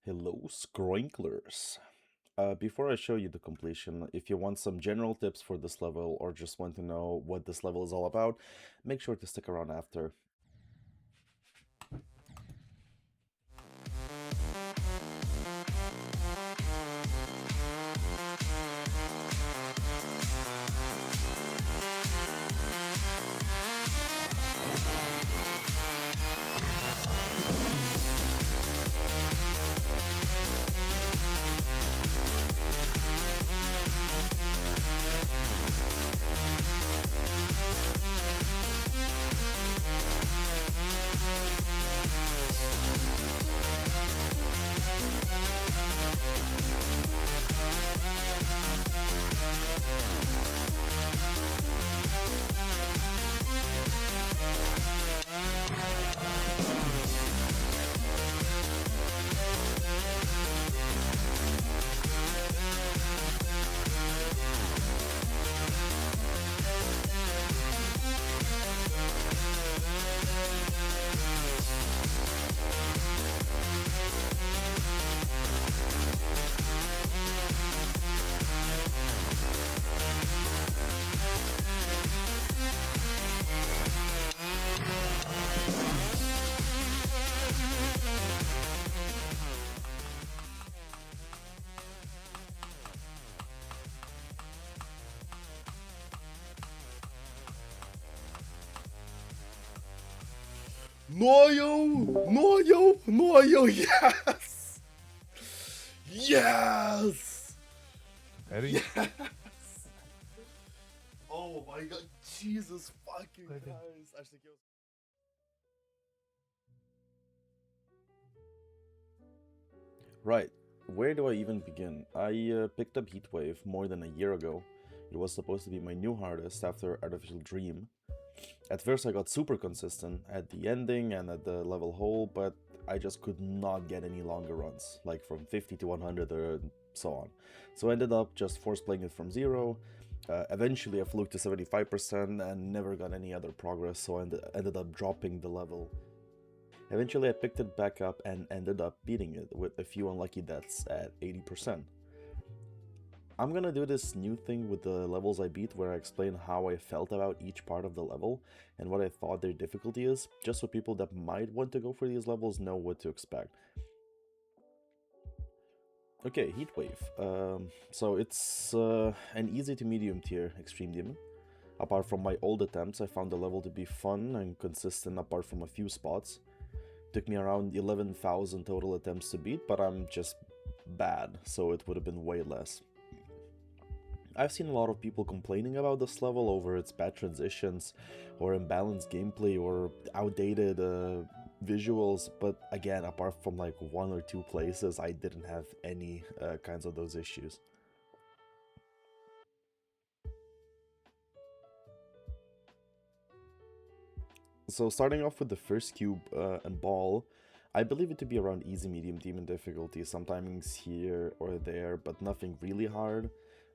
Hello, Scroinklers. Before I show you the completion, if you want some general tips for this level or just want to know what this level is all about, make sure to stick around after. Noyo! Noyo! Noyo! Yes! Yes! Ready? Yes! Oh my god, Jesus fucking Christ! Acho que eu... Right, where do I even begin? I picked up Heatwave more than a year ago. It was supposed to be my new hardest after Artificial Dream. At first I got super consistent at the ending and at the level hole, but I just could not get any longer runs, like from 50 to 100 or so on. So I ended up just force playing it from zero. Eventually I flew to 75% and never got any other progress, so I ended up dropping the level. Eventually I picked it back up and ended up beating it with a few unlucky deaths at 80%. I'm gonna do this new thing with the levels I beat where I explain how I felt about each part of the level and what I thought their difficulty is, just so people that might want to go for these levels know what to expect. Okay, Heatwave. So it's an easy to medium tier Extreme Demon. Apart from my old attempts, I found the level to be fun and consistent apart from a few spots. Took me around 11,000 total attempts to beat, but I'm just bad, so it would have been way less. I've seen a lot of people complaining about this level over its bad transitions, or imbalanced gameplay, or outdated visuals, but again, apart from like one or two places, I didn't have any kinds of those issues. So starting off with the first cube and ball, I believe it to be around easy medium demon difficulty, sometimes here or there, but nothing really hard.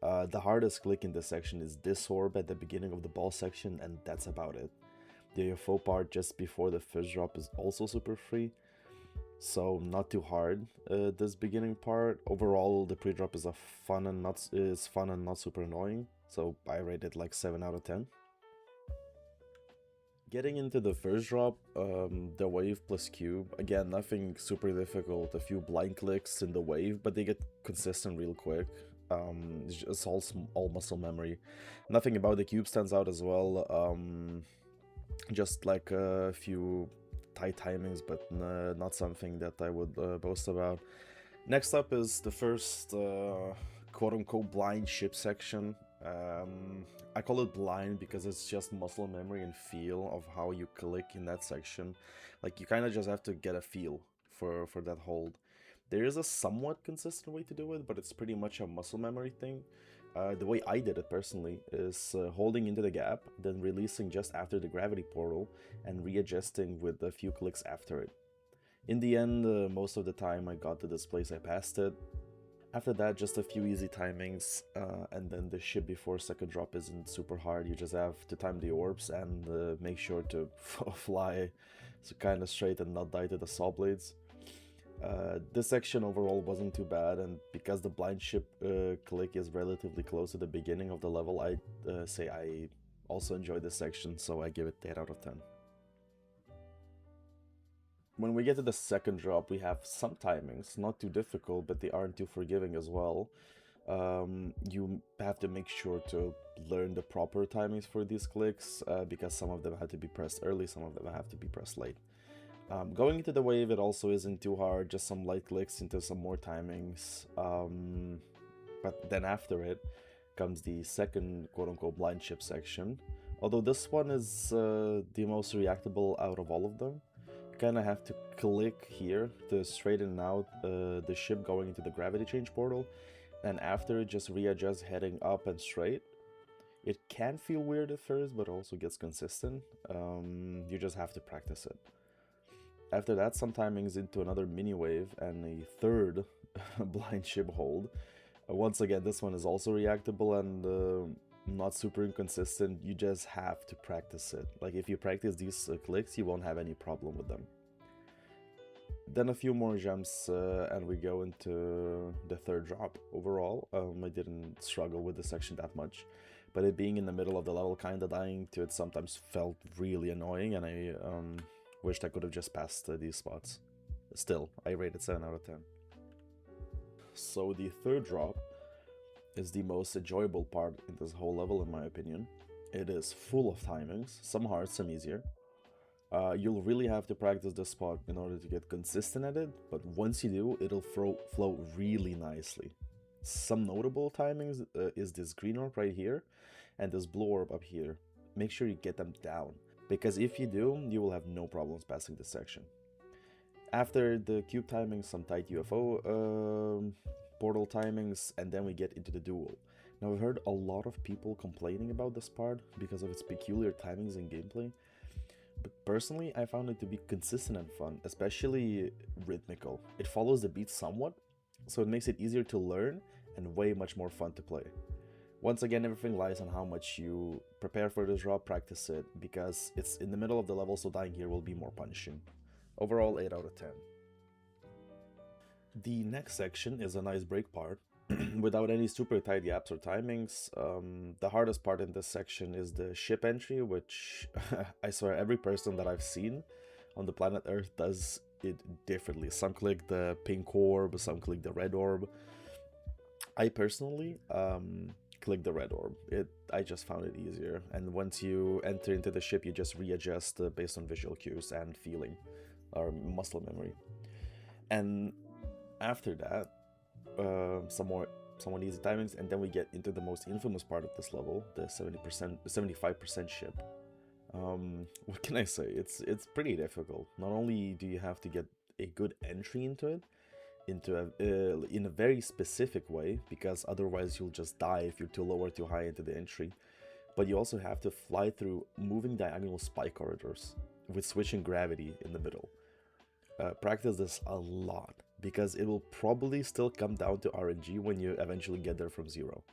The hardest click in this section is this orb at the beginning of the ball section, and that's about it. The UFO part just before the fish drop is also super free, so not too hard. This beginning part, overall the pre-drop is fun and not super annoying, so I rate it like 7 out of 10. Getting into the first drop, the wave plus cube, again, nothing super difficult, a few blind clicks in the wave, but they get consistent real quick. It's just all muscle memory. Nothing about the cube stands out as well, just like a few tight timings, but not something that I would boast about. Next up is the first quote-unquote blind ship section. I call it blind because it's just muscle memory and feel of how you click in that section. Like, you kind of just have to get a feel for that hold. There is a somewhat consistent way to do it, but it's pretty much a muscle memory thing. The way I did it personally is holding into the gap, then releasing just after the gravity portal, and readjusting with a few clicks after it. In the end, most of the time I got to this place, I passed it. After that, just a few easy timings, and then the ship before second drop isn't super hard. You just have to time the orbs and make sure to fly so kind of straight and not die to the saw blades. This section overall wasn't too bad, and because the blind ship click is relatively close to the beginning of the level, I'd say I also enjoyed this section, so I give it 8 out of 10. When we get to the second drop, we have some timings, not too difficult, but they aren't too forgiving as well. You have to make sure to learn the proper timings for these clicks, because some of them have to be pressed early, some of them have to be pressed late. Going into the wave, it also isn't too hard, just some light clicks into some more timings. But then after it comes the second quote-unquote blind ship section. Although this one is the most reactable out of all of them. You kind of have to click here to straighten out the ship going into the gravity change portal, and after it just readjusts heading up and straight. It can feel weird at first, but also gets consistent. You just have to practice it. After that, some timings into another mini wave and a third blind ship hold. Once again, this one is also reactable and not super inconsistent. You just have to practice it. Like, if you practice these clicks, you won't have any problem with them. Then a few more jumps and we go into the third drop. Overall, I didn't struggle with this section that much, but it being in the middle of the level, kinda dying to it sometimes felt really annoying, and I wished I could have just passed these spots. Still, I rated 7 out of 10. So the third drop is the most enjoyable part in this whole level, in my opinion. It is full of timings, some hard, some easier. You'll really have to practice this spot in order to get consistent at it, but once you do, it'll flow really nicely. Some notable timings is this green orb right here and this blue orb up here. Make sure you get them down, because if you do, you will have no problems passing this section. After the cube timings, some tight UFO portal timings, and then we get into the duel. Now, I've heard a lot of people complaining about this part because of its peculiar timings and gameplay, but personally, I found it to be consistent and fun, especially rhythmical. It follows the beat somewhat, so it makes it easier to learn and way much more fun to play. Once again, everything lies on how much you prepare for this drop, practice it, because it's in the middle of the level, so dying here will be more punishing. Overall, 8 out of 10. The next section is a nice break part, without any super tight gaps or timings. The hardest part in this section is the ship entry, which I swear every person that I've seen on the planet Earth does it differently. Some click the pink orb, some click the red orb. I personally click the red orb. I just found it easier, and once you enter into the ship, you just readjust based on visual cues and feeling or muscle memory. And after that, somewhat easy timings, and then we get into the most infamous part of this level, the 75% ship. What can I say? It's pretty difficult. Not only do you have to get a good entry into it, in a very specific way, because otherwise you'll just die if you're too low or too high into the entry, but you also have to fly through moving diagonal spike corridors with switching gravity in the middle. Practice this a lot, because it will probably still come down to RNG when you eventually get there from zero.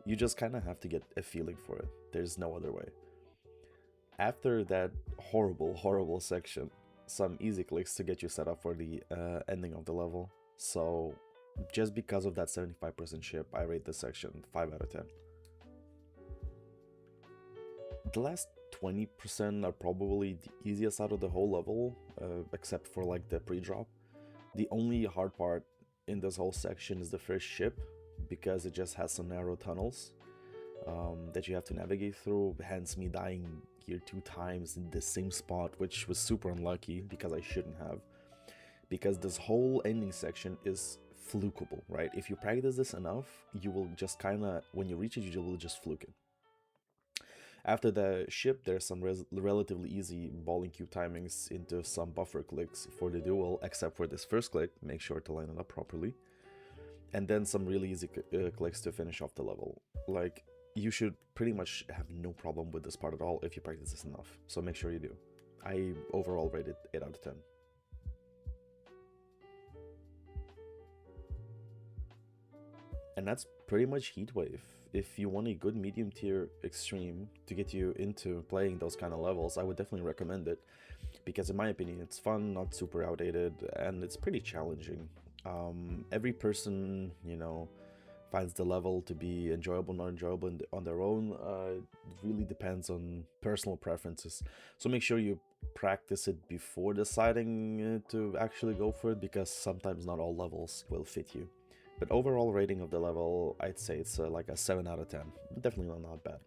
You just kind of have to get a feeling for it. There's no other way. After that horrible section, some easy clicks to get you set up for the ending of the level. So just because of that 75% ship, I rate this section 5 out of 10. The last 20% are probably the easiest out of the whole level, except for like the pre-drop. The only hard part in this whole section is the first ship, because it just has some narrow tunnels that you have to navigate through, hence me dying here 2 times in the same spot, which was super unlucky because I shouldn't have. Because this whole ending section is flukable, right? If you practice this enough, you will just kinda, when you reach it, you will just fluke it. After the ship, there's some relatively easy bowling cube timings into some buffer clicks for the duel, except for this first click. Make sure to line it up properly. And then some really easy clicks to finish off the level. Like, you should pretty much have no problem with this part at all if you practice this enough, so make sure you do. I overall rated 8 out of 10. And that's pretty much Heatwave. If you want a good medium tier extreme to get you into playing those kind of levels, I would definitely recommend it. because in my opinion it's fun, not super outdated, and it's pretty challenging. Every person, you know, finds the level to be enjoyable, not enjoyable on their own. It really depends on personal preferences. So make sure you practice it before deciding to actually go for it, because sometimes not all levels will fit you. But overall rating of the level, I'd say it's like a 7 out of 10. Definitely not bad.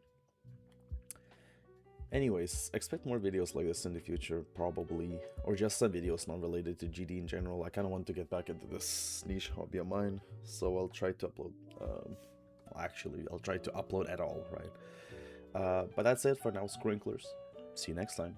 Anyways, expect more videos like this in the future, probably, or just some videos not related to GD in general. I kind of want to get back into this niche hobby of mine, so I'll try to upload, actually, I'll try to upload at all, right? But that's it for now, Sprinklers. See you next time.